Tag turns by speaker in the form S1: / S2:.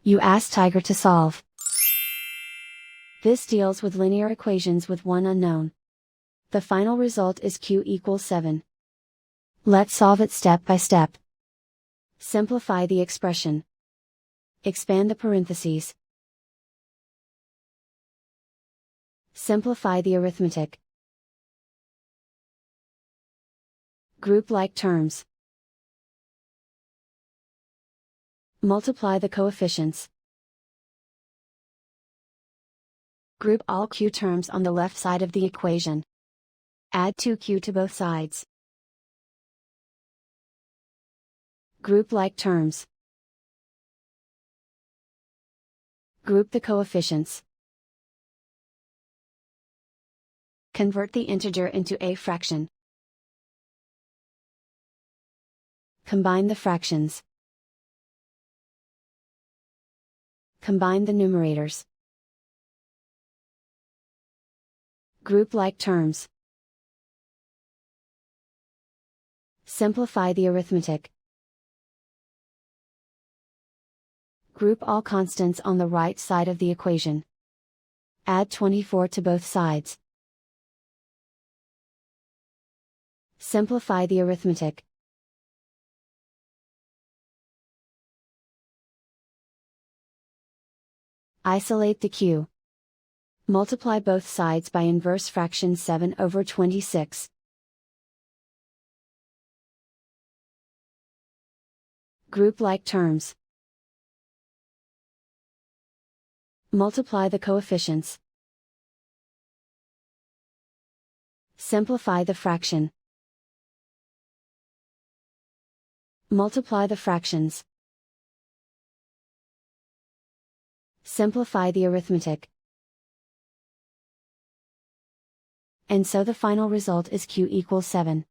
S1: You ask Tiger to solve. This deals with linear equations with one unknown. The final result is q equals 7. Let's solve it step by step. Simplify the expression. Expand the parentheses. Simplify the arithmetic. Group like terms. Multiply the coefficients. Group all q terms on the left side of the equation. Add 2q to both sides. Group like terms. Group the coefficients. Convert the integer into a fraction. Combine the fractions. Combine the numerators. Group like terms. Simplify the arithmetic. Group all constants on the right side of the equation. Add 24 to both sides. Simplify the arithmetic. Isolate the q. Multiply both sides by inverse fraction 7 over 26. Group like terms. Multiply the coefficients. Simplify the fraction. Multiply the fractions. Simplify the arithmetic. And so the final result is q equals 7.